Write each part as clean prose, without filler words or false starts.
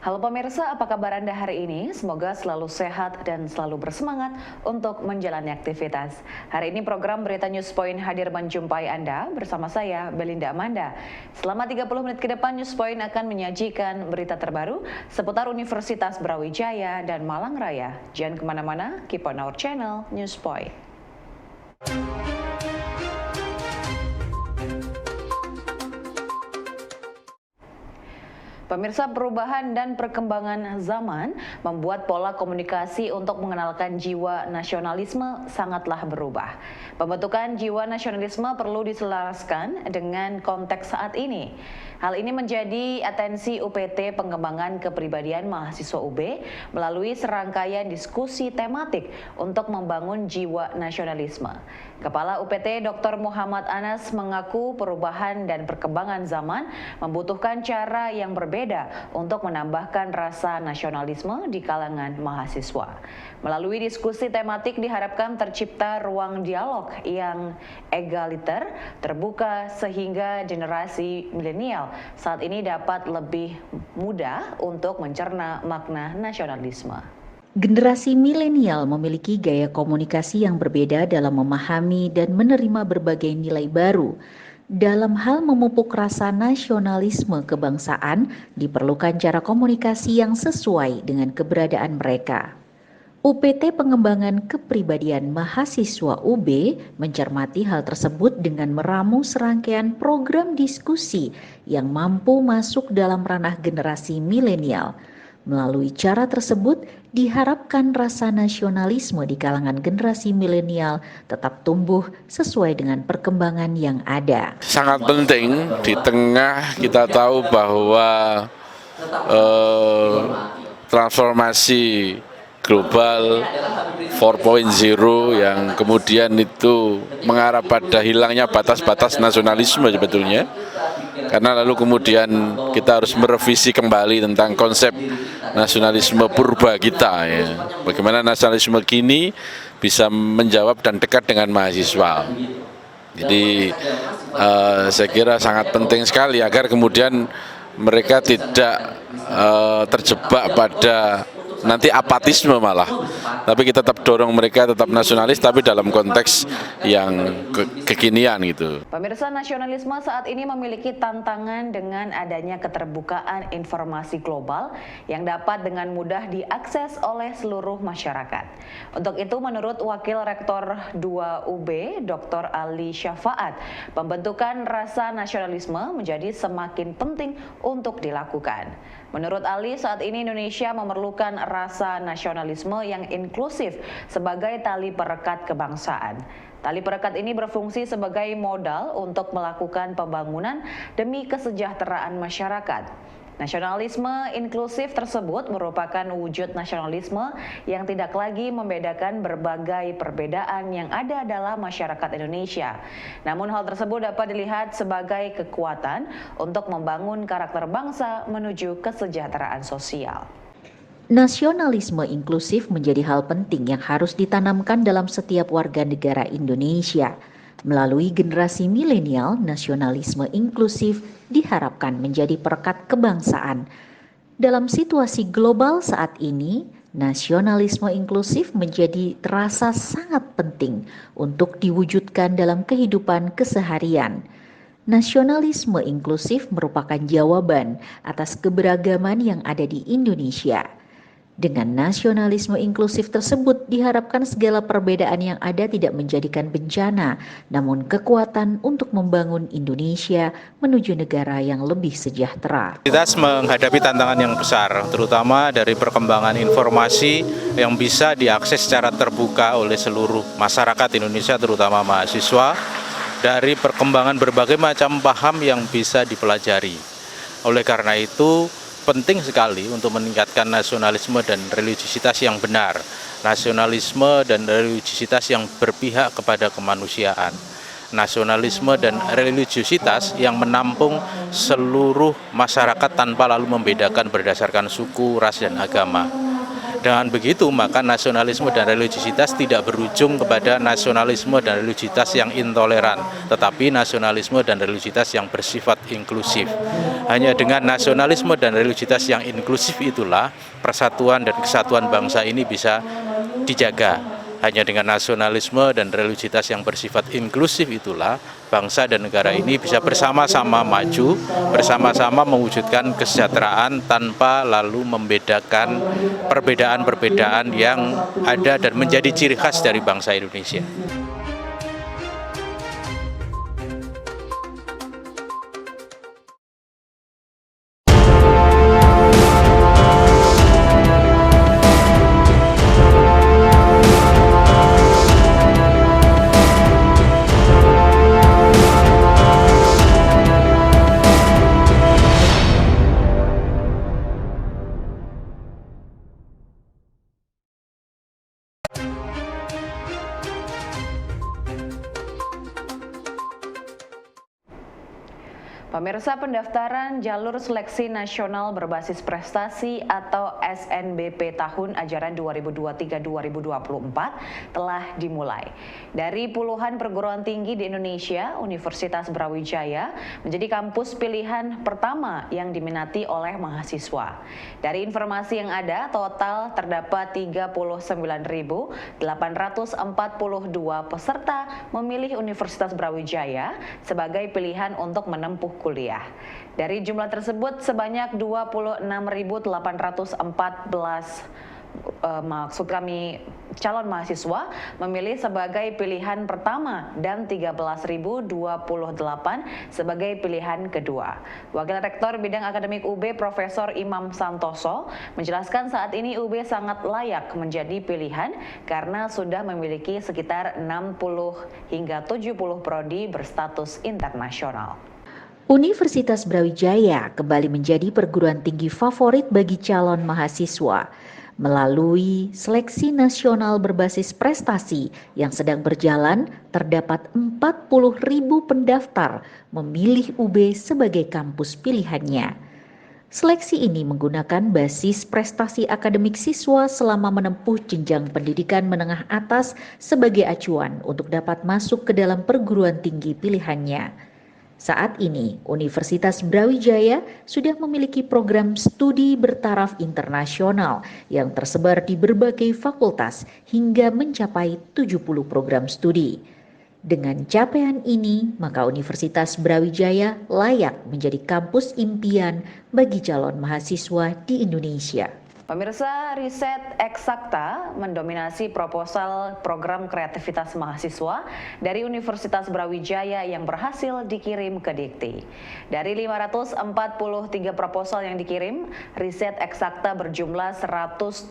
Halo pemirsa, apa kabar Anda hari ini? Semoga selalu sehat dan selalu bersemangat untuk menjalani aktivitas. Hari ini program Berita News Point hadir menjumpai Anda bersama saya, Belinda Amanda. Selama 30 menit ke depan, News Point akan menyajikan berita terbaru seputar Universitas Brawijaya dan Malang Raya. Jangan kemana-mana, keep on our channel, News Point. Pemirsa, perubahan dan perkembangan zaman membuat pola komunikasi untuk mengenalkan jiwa nasionalisme sangatlah berubah. Pembentukan jiwa nasionalisme perlu diselaraskan dengan konteks saat ini. Hal ini menjadi atensi UPT Pengembangan Kepribadian Mahasiswa UB melalui serangkaian diskusi tematik untuk membangun jiwa nasionalisme. Kepala UPT Dr. Muhammad Anas mengaku perubahan dan perkembangan zaman membutuhkan cara yang berbeda untuk menambahkan rasa nasionalisme di kalangan mahasiswa. Melalui diskusi tematik diharapkan tercipta ruang dialog yang egaliter, terbuka sehingga generasi milenial saat ini dapat lebih mudah untuk mencerna makna nasionalisme. Generasi milenial memiliki gaya komunikasi yang berbeda dalam memahami dan menerima berbagai nilai baru. Dalam hal memupuk rasa nasionalisme kebangsaan, diperlukan cara komunikasi yang sesuai dengan keberadaan mereka. UPT Pengembangan Kepribadian Mahasiswa UB mencermati hal tersebut dengan meramu serangkaian program diskusi yang mampu masuk dalam ranah generasi milenial. Melalui cara tersebut, diharapkan rasa nasionalisme di kalangan generasi milenial tetap tumbuh sesuai dengan perkembangan yang ada. Sangat penting di tengah kita tahu bahwa transformasi global 4.0 yang kemudian itu mengarah pada hilangnya batas-batas nasionalisme sebetulnya. Karena lalu kemudian kita harus merevisi kembali tentang konsep nasionalisme purba kita ya. Bagaimana nasionalisme kini bisa menjawab dan dekat dengan mahasiswa. Jadi saya kira sangat penting sekali agar kemudian mereka tidak terjebak pada nanti apatisme malah, tapi kita tetap dorong mereka tetap nasionalis tapi dalam konteks yang kekinian gitu. Pemirsa, nasionalisme saat ini memiliki tantangan dengan adanya keterbukaan informasi global yang dapat dengan mudah diakses oleh seluruh masyarakat. Untuk itu menurut Wakil Rektor 2 UB Dr. Ali Syafaat, pembentukan rasa nasionalisme menjadi semakin penting untuk dilakukan. Menurut Ali, saat ini Indonesia memerlukan rasa nasionalisme yang inklusif sebagai tali perekat kebangsaan. Tali perekat ini berfungsi sebagai modal untuk melakukan pembangunan demi kesejahteraan masyarakat. Nasionalisme inklusif tersebut merupakan wujud nasionalisme yang tidak lagi membedakan berbagai perbedaan yang ada dalam masyarakat Indonesia. Namun hal tersebut dapat dilihat sebagai kekuatan untuk membangun karakter bangsa menuju kesejahteraan sosial. Nasionalisme inklusif menjadi hal penting yang harus ditanamkan dalam setiap warga negara Indonesia. Melalui generasi milenial, nasionalisme inklusif diharapkan menjadi perekat kebangsaan. Dalam situasi global saat ini, nasionalisme inklusif menjadi terasa sangat penting untuk diwujudkan dalam kehidupan keseharian. Nasionalisme inklusif merupakan jawaban atas keberagaman yang ada di Indonesia. Dengan nasionalisme inklusif tersebut diharapkan segala perbedaan yang ada tidak menjadikan bencana, namun kekuatan untuk membangun Indonesia menuju negara yang lebih sejahtera. Kita menghadapi tantangan yang besar, terutama dari perkembangan informasi yang bisa diakses secara terbuka oleh seluruh masyarakat Indonesia, terutama mahasiswa, dari perkembangan berbagai macam paham yang bisa dipelajari. Oleh karena itu, penting sekali untuk meningkatkan nasionalisme dan religiusitas yang benar, nasionalisme dan religiusitas yang berpihak kepada kemanusiaan, nasionalisme dan religiusitas yang menampung seluruh masyarakat tanpa lalu membedakan berdasarkan suku, ras, dan agama. Dengan begitu, maka nasionalisme dan religiositas tidak berujung kepada nasionalisme dan religiositas yang intoleran, tetapi nasionalisme dan religiositas yang bersifat inklusif. Hanya dengan nasionalisme dan religiositas yang inklusif itulah persatuan dan kesatuan bangsa ini bisa dijaga. Hanya dengan nasionalisme dan religiositas yang bersifat inklusif itulah bangsa dan negara ini bisa bersama-sama maju, bersama-sama mewujudkan kesejahteraan tanpa lalu membedakan perbedaan-perbedaan yang ada dan menjadi ciri khas dari bangsa Indonesia. Pemirsa, pendaftaran jalur seleksi nasional berbasis prestasi atau SNBP tahun ajaran 2023-2024 telah dimulai. Dari puluhan perguruan tinggi di Indonesia, Universitas Brawijaya menjadi kampus pilihan pertama yang diminati oleh mahasiswa. Dari informasi yang ada, total terdapat 39.842 peserta memilih Universitas Brawijaya sebagai pilihan untuk menempuh kuliah. Dari jumlah tersebut sebanyak 26.414 calon mahasiswa memilih sebagai pilihan pertama dan 13.028 sebagai pilihan kedua. Wakil Rektor Bidang Akademik UB Profesor Imam Santoso menjelaskan saat ini UB sangat layak menjadi pilihan karena sudah memiliki sekitar 60 hingga 70 prodi berstatus internasional. Universitas Brawijaya kembali menjadi perguruan tinggi favorit bagi calon mahasiswa. Melalui seleksi nasional berbasis prestasi yang sedang berjalan, terdapat 40.000 pendaftar memilih UB sebagai kampus pilihannya. Seleksi ini menggunakan basis prestasi akademik siswa selama menempuh jenjang pendidikan menengah atas sebagai acuan untuk dapat masuk ke dalam perguruan tinggi pilihannya. Saat ini, Universitas Brawijaya sudah memiliki program studi bertaraf internasional yang tersebar di berbagai fakultas hingga mencapai 70 program studi. Dengan capaian ini, maka Universitas Brawijaya layak menjadi kampus impian bagi calon mahasiswa di Indonesia. Pemirsa, riset Eksakta mendominasi proposal program kreativitas mahasiswa dari Universitas Brawijaya yang berhasil dikirim ke Dikti. Dari 543 proposal yang dikirim, riset Eksakta berjumlah 134.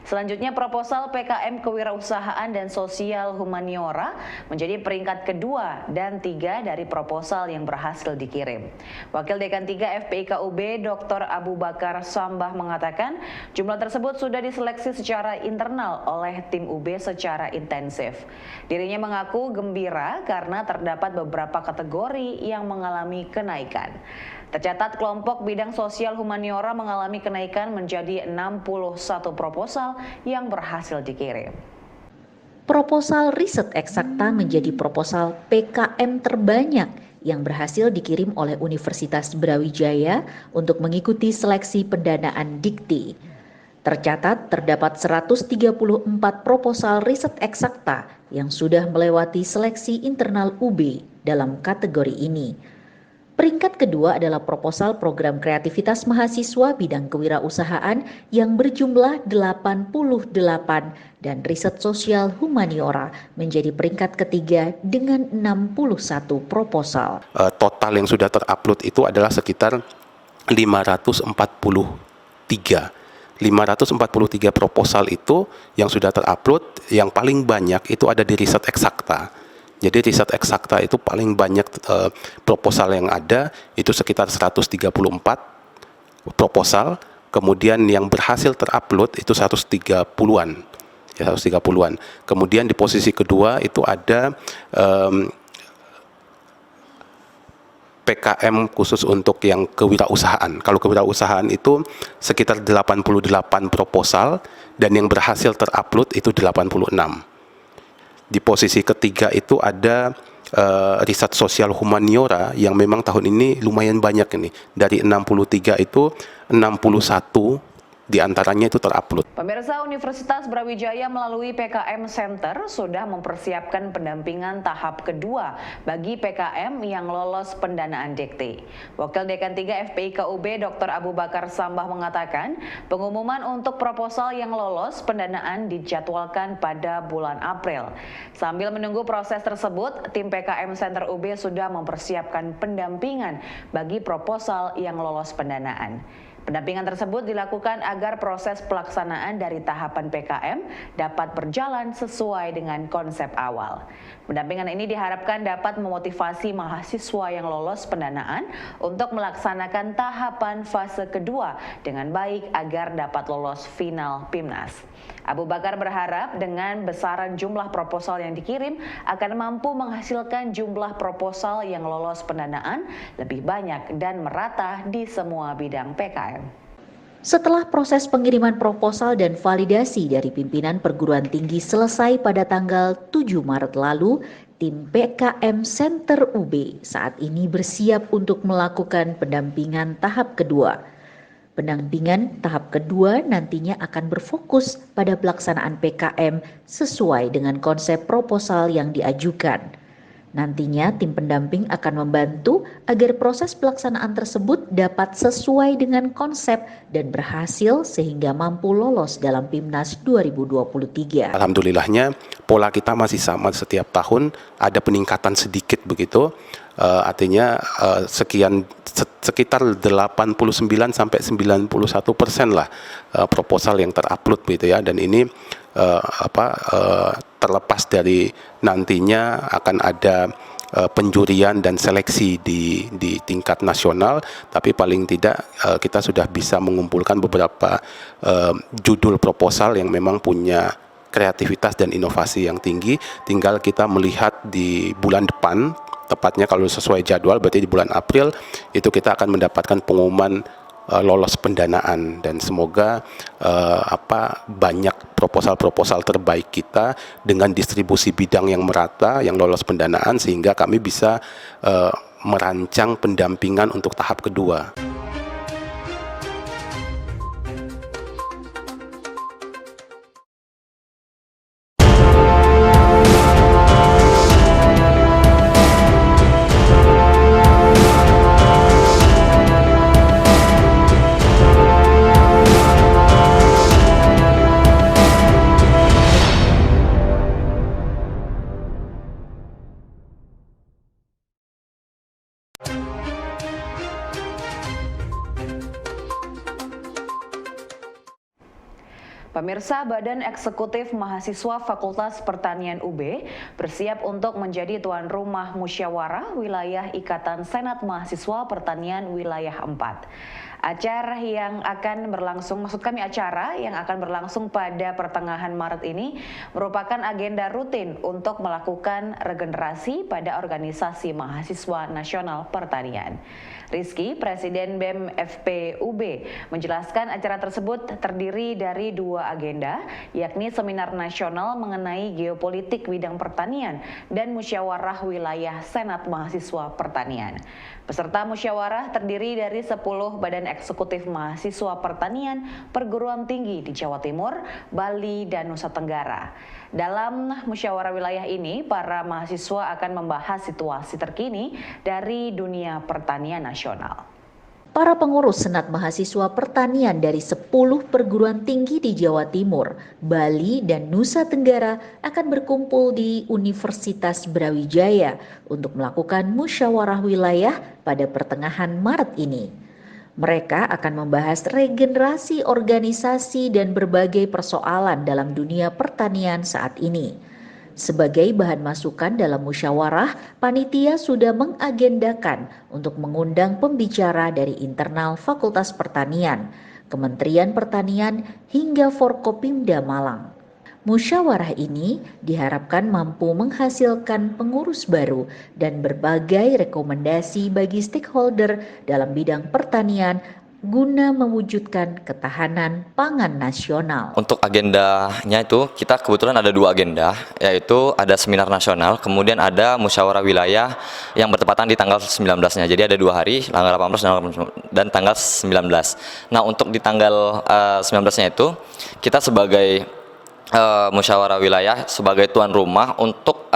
Selanjutnya proposal PKM Kewirausahaan dan Sosial Humaniora menjadi peringkat kedua dan 3 dari proposal yang berhasil dikirim. Wakil Dekan 3 FPIK UB Dr. Abu Bakar Sambah mengatakan jumlah tersebut sudah diseleksi secara internal oleh tim UB secara intensif. Dirinya mengaku gembira karena terdapat beberapa kategori yang mengalami kenaikan. Tercatat kelompok bidang sosial humaniora mengalami kenaikan menjadi 61 proposal yang berhasil dikirim. Proposal riset eksakta menjadi proposal PKM terbanyak yang berhasil dikirim oleh Universitas Brawijaya untuk mengikuti seleksi pendanaan Dikti. Tercatat terdapat 134 proposal riset eksakta yang sudah melewati seleksi internal UB dalam kategori ini. Peringkat kedua adalah proposal program kreativitas mahasiswa bidang kewirausahaan yang berjumlah 88 dan riset sosial humaniora menjadi peringkat ketiga dengan 61 proposal. Total yang sudah terupload itu adalah sekitar 543 proposal itu yang sudah terupload, yang paling banyak itu ada di riset eksakta. Jadi riset eksakta itu paling banyak proposal yang ada, itu sekitar 134 proposal, kemudian yang berhasil terupload itu 130-an. Ya, 130-an. Kemudian di posisi kedua itu ada PKM khusus untuk yang kewirausahaan. Kalau kewirausahaan itu sekitar 88 proposal dan yang berhasil terupload itu 86. Di posisi ketiga itu ada riset sosial humaniora yang memang tahun ini lumayan banyak ini. Dari 63 itu 61 di antaranya itu terupload. Pemirsa, Universitas Brawijaya melalui PKM Center sudah mempersiapkan pendampingan tahap kedua bagi PKM yang lolos pendanaan Dikti. Wakil Dekan 3 FPI KUB Dr. Abu Bakar Sambah mengatakan, pengumuman untuk proposal yang lolos pendanaan dijadwalkan pada bulan April. Sambil menunggu proses tersebut, tim PKM Center UB sudah mempersiapkan pendampingan bagi proposal yang lolos pendanaan. Pendampingan tersebut dilakukan agar proses pelaksanaan dari tahapan PKM dapat berjalan sesuai dengan konsep awal. Pendampingan ini diharapkan dapat memotivasi mahasiswa yang lolos pendanaan untuk melaksanakan tahapan fase kedua dengan baik agar dapat lolos final PIMNAS. Abu Bakar berharap dengan besaran jumlah proposal yang dikirim akan mampu menghasilkan jumlah proposal yang lolos pendanaan lebih banyak dan merata di semua bidang PKM. Setelah proses pengiriman proposal dan validasi dari pimpinan perguruan tinggi selesai pada tanggal 7 Maret lalu, tim PKM Center UB saat ini bersiap untuk melakukan pendampingan tahap kedua. Pendampingan tahap kedua nantinya akan berfokus pada pelaksanaan PKM sesuai dengan konsep proposal yang diajukan. Nantinya tim pendamping akan membantu agar proses pelaksanaan tersebut dapat sesuai dengan konsep dan berhasil sehingga mampu lolos dalam PIMNAS 2023. Alhamdulillahnya pola kita masih sama setiap tahun, ada peningkatan sedikit begitu. Artinya sekitar 89 sampai 91% lah proposal yang terupload gitu ya, dan ini terlepas dari nantinya akan ada penjurian dan seleksi di tingkat nasional, tapi paling tidak kita sudah bisa mengumpulkan beberapa judul proposal yang memang punya kreativitas dan inovasi yang tinggi. Tinggal kita melihat di bulan depan, tepatnya kalau sesuai jadwal berarti di bulan April itu kita akan mendapatkan pengumuman lolos pendanaan, dan semoga banyak proposal-proposal terbaik kita dengan distribusi bidang yang merata yang lolos pendanaan sehingga kami bisa merancang pendampingan untuk tahap kedua. Pemirsa, Badan Eksekutif Mahasiswa Fakultas Pertanian UB bersiap untuk menjadi tuan rumah musyawarah wilayah Ikatan Senat Mahasiswa Pertanian Wilayah 4. Acara yang akan berlangsung pada pertengahan Maret ini merupakan agenda rutin untuk melakukan regenerasi pada organisasi mahasiswa nasional pertanian. Rizky, Presiden BEM FPUB, menjelaskan acara tersebut terdiri dari dua agenda, yakni seminar nasional mengenai geopolitik bidang pertanian dan musyawarah wilayah Senat Mahasiswa Pertanian. Peserta musyawarah terdiri dari 10 badan eksekutif mahasiswa pertanian perguruan tinggi di Jawa Timur, Bali, dan Nusa Tenggara. Dalam musyawarah wilayah ini, para mahasiswa akan membahas situasi terkini dari dunia pertanian nasional. Para pengurus Senat Mahasiswa Pertanian dari 10 perguruan tinggi di Jawa Timur, Bali, dan Nusa Tenggara akan berkumpul di Universitas Brawijaya untuk melakukan musyawarah wilayah pada pertengahan Maret ini. Mereka akan membahas regenerasi organisasi dan berbagai persoalan dalam dunia pertanian saat ini. Sebagai bahan masukan dalam musyawarah, panitia sudah mengagendakan untuk mengundang pembicara dari internal Fakultas Pertanian, Kementerian Pertanian, hingga Forkopimda Malang. Musyawarah ini diharapkan mampu menghasilkan pengurus baru dan berbagai rekomendasi bagi stakeholder dalam bidang pertanian guna mewujudkan ketahanan pangan nasional. Untuk agendanya itu kita kebetulan ada 2 agenda, yaitu ada seminar nasional, kemudian ada musyawarah wilayah yang bertepatan di tanggal 19-nya. Jadi ada 2 hari, tanggal 18 dan tanggal 19. Nah, untuk di tanggal 19-nya itu kita sebagai musyawarah wilayah sebagai tuan rumah untuk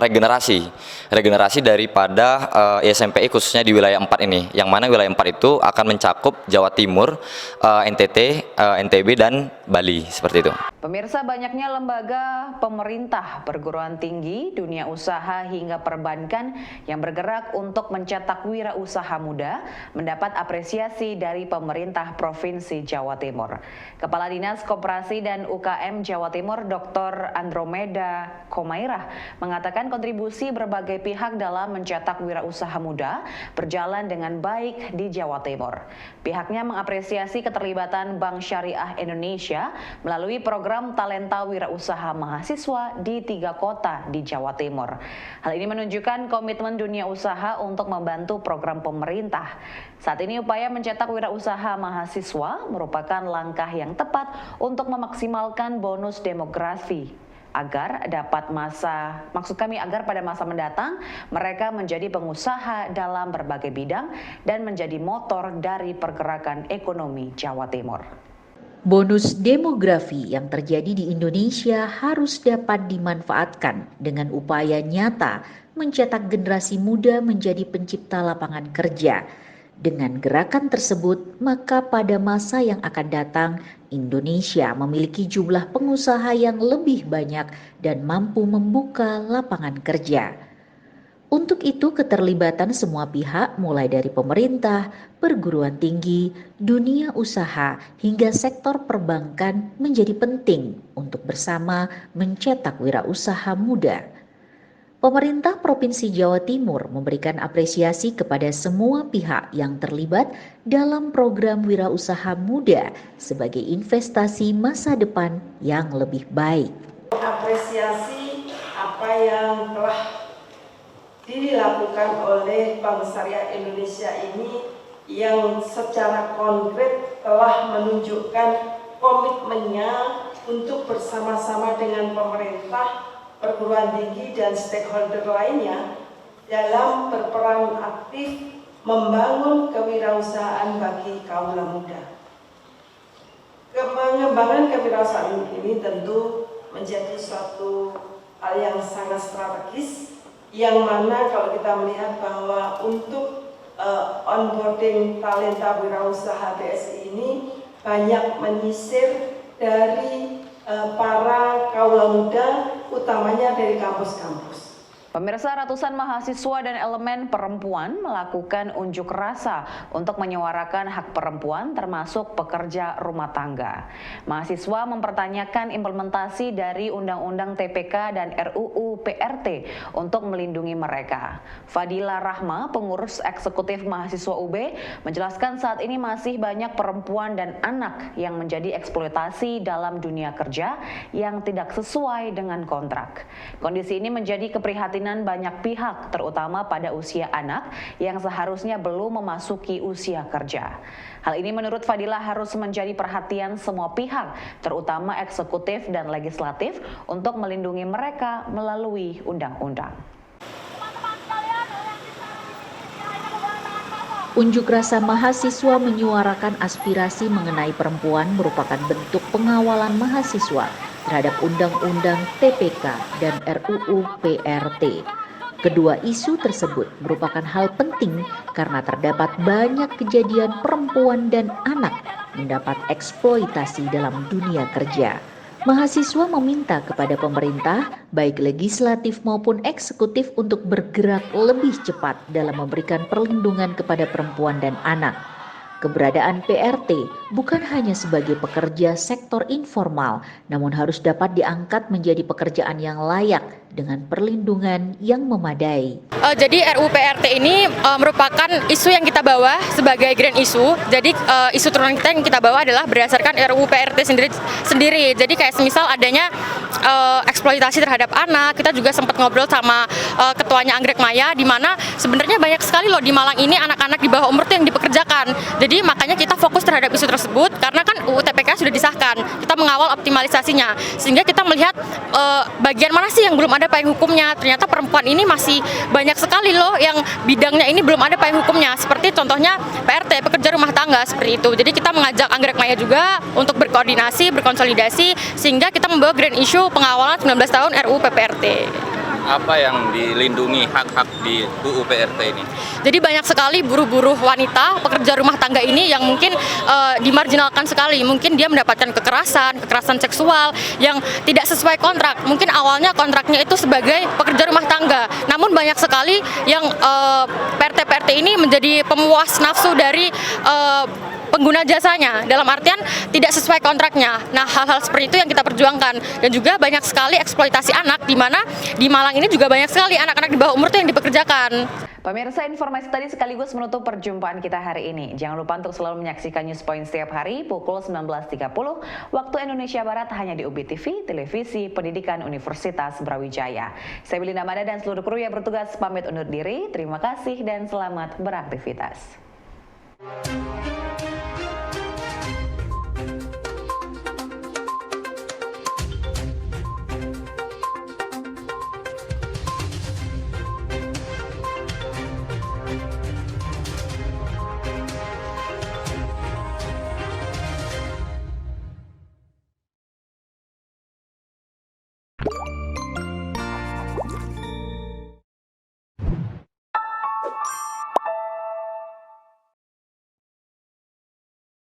regenerasi daripada ISMPI khususnya di wilayah 4 ini, yang mana wilayah 4 itu akan mencakup Jawa Timur, NTT, NTB dan Bali, seperti itu. Pemirsa, banyaknya lembaga pemerintah, perguruan tinggi, dunia usaha hingga perbankan yang bergerak untuk mencetak wirausaha muda mendapat apresiasi dari pemerintah Provinsi Jawa Timur. Kepala Dinas Koperasi dan UKM Jawa Timur Dr. Andromeda Komairah mengatakan kontribusi berbagai pihak dalam mencetak wirausaha muda berjalan dengan baik di Jawa Timur. Pihaknya mengapresiasi keterlibatan Bank Syariah Indonesia melalui program Talenta Wirausaha Mahasiswa di 3 kota di Jawa Timur. Hal ini menunjukkan komitmen dunia usaha untuk membantu program pemerintah. Saat ini upaya mencetak wirausaha mahasiswa merupakan langkah yang tepat untuk memaksimalkan bonus demografi agar pada masa mendatang mereka menjadi pengusaha dalam berbagai bidang dan menjadi motor dari pergerakan ekonomi Jawa Timur. Bonus demografi yang terjadi di Indonesia harus dapat dimanfaatkan dengan upaya nyata mencetak generasi muda menjadi pencipta lapangan kerja. Dengan gerakan tersebut, maka pada masa yang akan datang, Indonesia memiliki jumlah pengusaha yang lebih banyak dan mampu membuka lapangan kerja. Untuk itu, keterlibatan semua pihak mulai dari pemerintah, perguruan tinggi, dunia usaha, hingga sektor perbankan menjadi penting untuk bersama mencetak wirausaha muda. Pemerintah Provinsi Jawa Timur memberikan apresiasi kepada semua pihak yang terlibat dalam program wirausaha muda sebagai investasi masa depan yang lebih baik. Apresiasi apa yang telah dilakukan oleh Bank Syariah Indonesia ini yang secara konkret telah menunjukkan komitmennya untuk bersama-sama dengan pemerintah, perguruan tinggi dan stakeholder lainnya dalam berperan aktif membangun kewirausahaan bagi kaum muda. Pengembangan kewirausahaan ini tentu menjadi suatu hal yang sangat strategis, yang mana kalau kita melihat bahwa untuk onboarding talenta wirausaha BSI ini banyak menyisir dari para kaum muda, utamanya dari kampus-kampus. Pemirsa, ratusan mahasiswa dan elemen perempuan melakukan unjuk rasa untuk menyuarakan hak perempuan termasuk pekerja rumah tangga. Mahasiswa mempertanyakan implementasi dari Undang-Undang TPK dan RUU PRT untuk melindungi mereka. Fadila Rahma, pengurus eksekutif mahasiswa UB, menjelaskan saat ini masih banyak perempuan dan anak yang menjadi eksploitasi dalam dunia kerja yang tidak sesuai dengan kontrak. Kondisi ini menjadi keprihatinan banyak pihak, terutama pada usia anak yang seharusnya belum memasuki usia kerja. Hal ini menurut Fadila harus menjadi perhatian semua pihak, terutama eksekutif dan legislatif, untuk melindungi mereka melalui undang-undang. Unjuk rasa mahasiswa menyuarakan aspirasi mengenai perempuan merupakan bentuk pengawalan mahasiswa terhadap Undang-Undang TPK dan RUU PRT. Kedua isu tersebut merupakan hal penting karena terdapat banyak kejadian perempuan dan anak mendapat eksploitasi dalam dunia kerja. Mahasiswa meminta kepada pemerintah, baik legislatif maupun eksekutif, untuk bergerak lebih cepat dalam memberikan perlindungan kepada perempuan dan anak. Keberadaan PRT bukan hanya sebagai pekerja sektor informal, namun harus dapat diangkat menjadi pekerjaan yang layak dengan perlindungan yang memadai. Jadi RUU PRT ini merupakan isu yang kita bawa sebagai grand issue. Jadi isu turunan kita yang kita bawa adalah berdasarkan RUU PRT sendiri. Jadi kayak semisal adanya eksploitasi terhadap anak, kita juga sempat ngobrol sama ketuanya Anggrek Maya, di mana sebenarnya banyak sekali loh di Malang ini anak-anak di bawah umur yang dipekerjakan. Jadi makanya kita fokus terhadap isu tersebut karena kan UU TPK sudah disahkan. Kita mengawal optimalisasinya sehingga kita melihat bagian mana sih yang belum ada payung hukumnya. Ternyata perempuan ini masih banyak sekali loh yang bidangnya ini belum ada payung hukumnya. Seperti contohnya PRT, pekerja rumah tangga seperti itu. Jadi kita mengajak Anggrek Maya juga untuk berkoordinasi, berkonsolidasi sehingga kita membawa grand issue pengawalan 19 tahun RUU PPRT. Apa yang dilindungi hak-hak di UU PRT ini? Jadi banyak sekali buruh-buruh wanita, pekerja rumah tangga ini yang mungkin dimarginalkan sekali. Mungkin dia mendapatkan kekerasan seksual yang tidak sesuai kontrak. Mungkin awalnya kontraknya itu sebagai pekerja rumah tangga. Namun banyak sekali yang PRT-PRT ini menjadi pemuas nafsu dari pengguna jasanya, dalam artian tidak sesuai kontraknya. Nah, hal-hal seperti itu yang kita perjuangkan. Dan juga banyak sekali eksploitasi anak, di mana di Malang ini juga banyak sekali anak-anak di bawah umur yang dipekerjakan. Pemirsa, informasi tadi sekaligus menutup perjumpaan kita hari ini. Jangan lupa untuk selalu menyaksikan News Point setiap hari pukul 19.30 waktu Indonesia Barat hanya di UBI TV, Televisi Pendidikan Universitas Brawijaya. Saya Belinda Mada dan seluruh kru yang bertugas pamit undur diri. Terima kasih dan selamat beraktivitas.